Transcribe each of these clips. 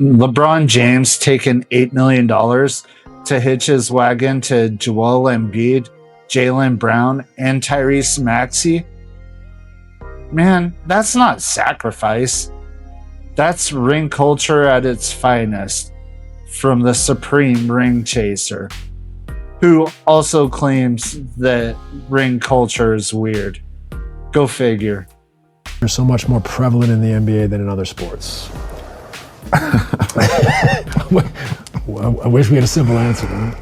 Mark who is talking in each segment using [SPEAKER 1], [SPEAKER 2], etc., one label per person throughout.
[SPEAKER 1] LeBron James taking $8 million to hitch his wagon to Joel Embiid, Jaylen Brown, and Tyrese Maxey? Man, that's not sacrifice. That's ring culture at its finest from the supreme ring chaser, who also claims that ring culture is weird. Go figure.
[SPEAKER 2] They're so much more prevalent in the NBA than in other sports. I wish we had a simple answer, man.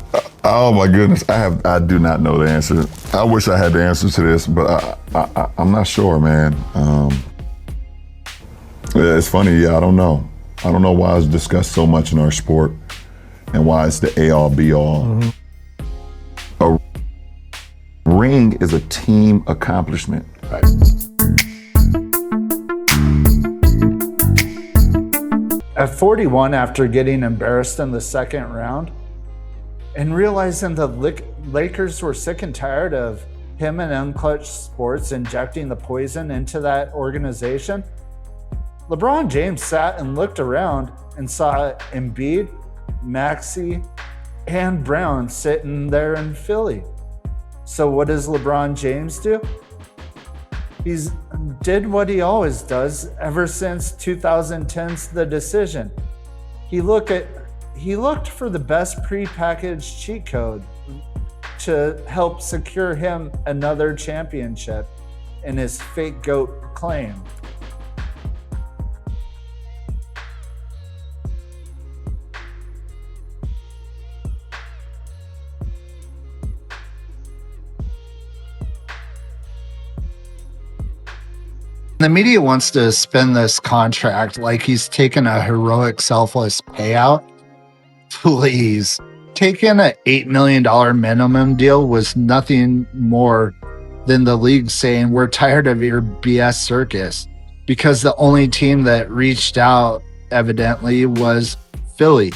[SPEAKER 3] Oh my goodness, I do not know the answer. I wish I had the answer to this, but I'm not sure, man. It's funny, yeah, I don't know. I don't know why it's discussed so much in our sport and why it's the A-all, B-all. Mm-hmm. A ring is a team accomplishment.
[SPEAKER 2] Right.
[SPEAKER 1] At 41, after getting embarrassed in the second round and realizing the Lakers were sick and tired of him and Unclutch Sports injecting the poison into that organization, LeBron James sat and looked around and saw Embiid, Maxey, and Brown sitting there in Philly. So what does LeBron James do? He's did what he always does ever since 2010's The Decision. He looked for the best prepackaged cheat code to help secure him another championship in his fake GOAT claim. The media wants to spin this contract like he's taken a heroic, selfless payout. Please. Taking an $8 million minimum deal was nothing more than the league saying, we're tired of your BS circus, because the only team that reached out, evidently, was Philly.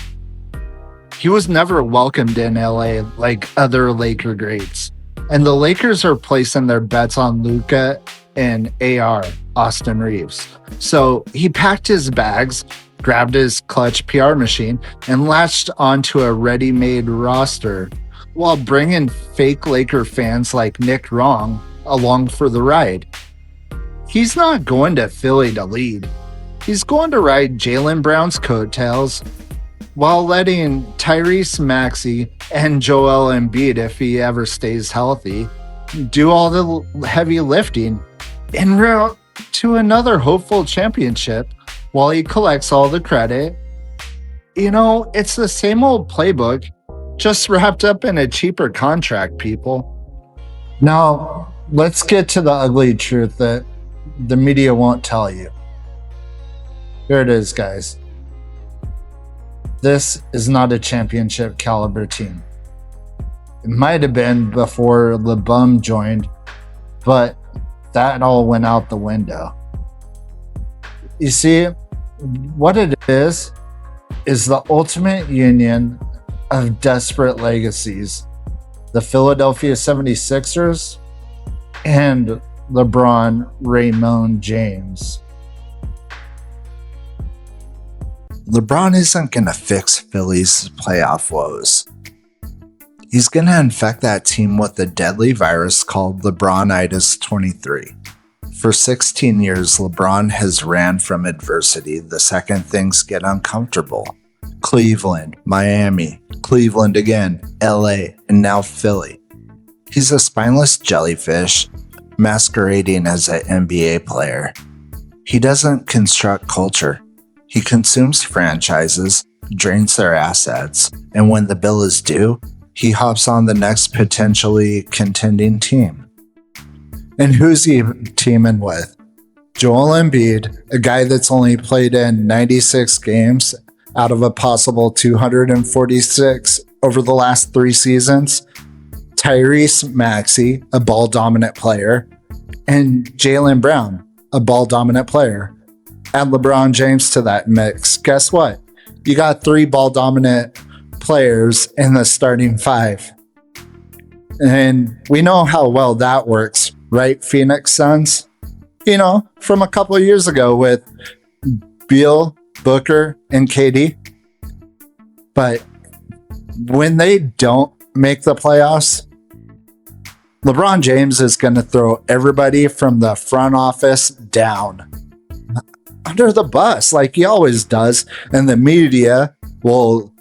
[SPEAKER 1] He was never welcomed in LA like other Laker greats. And the Lakers are placing their bets on Luka and AR, Austin Reeves. So he packed his bags, grabbed his clutch PR machine, and latched onto a ready-made roster while bringing fake Laker fans like Nick Wrong along for the ride. He's not going to Philly to lead. He's going to ride Jaylen Brown's coattails while letting Tyrese Maxey and Joel Embiid, if he ever stays healthy, do all the heavy lifting en route to another hopeful championship while he collects all the credit. You know, it's the same old playbook, just wrapped up in a cheaper contract, people. Now, let's get to the ugly truth that the media won't tell you. Here it is, guys. This is not a championship caliber team. It might have been before LeBum joined, but that all went out the window. You see, what it is the ultimate union of desperate legacies. The Philadelphia 76ers and LeBron Raymond James. LeBron isn't going to fix Philly's playoff woes. He's going to infect that team with a deadly virus called LeBronitis 23. For 16 years, LeBron has ran from adversity the second things get uncomfortable. Cleveland, Miami, Cleveland again, LA, and now Philly. He's a spineless jellyfish masquerading as an NBA player. He doesn't construct culture. He consumes franchises, drains their assets, and when the bill is due, he hops on the next potentially contending team. And who's he teaming with? Joel Embiid, a guy that's only played in 96 games out of a possible 246 over the last 3 seasons. Tyrese Maxey, a ball-dominant player. And Jaylen Brown, a ball-dominant player. Add LeBron James to that mix. Guess what? You got 3 ball-dominant players in the starting 5. And we know how well that works, right, Phoenix Suns? You know, from a couple of years ago with Beal, Booker and KD. But when they don't make the playoffs, LeBron James is going to throw everybody from the front office down under the bus like he always does. And the media will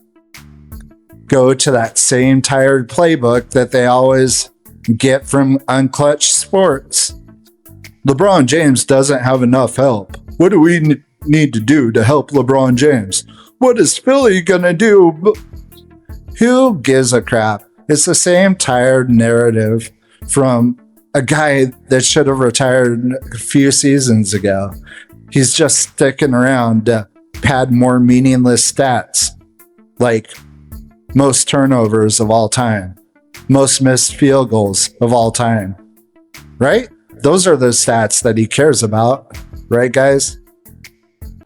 [SPEAKER 1] go to that same tired playbook that they always get from Unclutched Sports. LeBron James doesn't have enough help. What do we need to do to help LeBron James? What is Philly going to do? Who gives a crap? It's the same tired narrative from a guy that should have retired a few seasons ago. He's just sticking around to pad more meaningless stats, like most turnovers of all time, most missed field goals of all time, right? Those are the stats that he cares about, right, guys?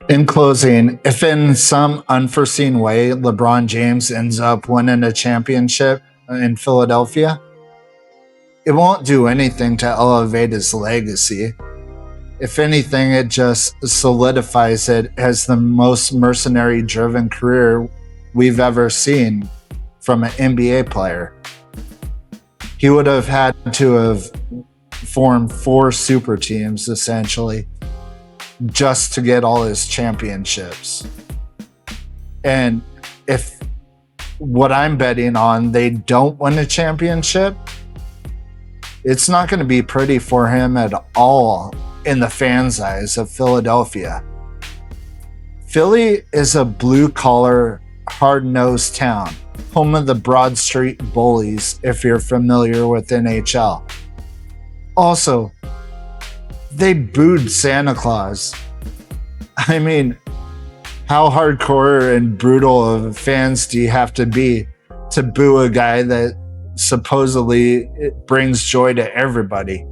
[SPEAKER 1] In closing, if in some unforeseen way LeBron James ends up winning a championship in Philadelphia, it won't do anything to elevate his legacy. If anything, it just solidifies it as the most mercenary-driven career we've ever seen from an NBA player. He would have had to have formed 4 super teams, essentially, just to get all his championships. And if what I'm betting on, they don't win a championship, it's not going to be pretty for him at all in the fans' eyes of Philadelphia. Philly is a blue-collar, hard-nosed town, home of the Broad Street Bullies, if you're familiar with NHL. Also, they booed Santa Claus. I mean, how hardcore and brutal of fans do you have to be to boo a guy that supposedly it brings joy to everybody?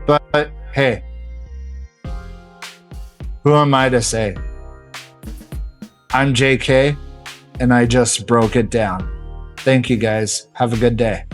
[SPEAKER 1] But hey, who am I to say? I'm JK, and I just broke it down. Thank you guys. Have a good day.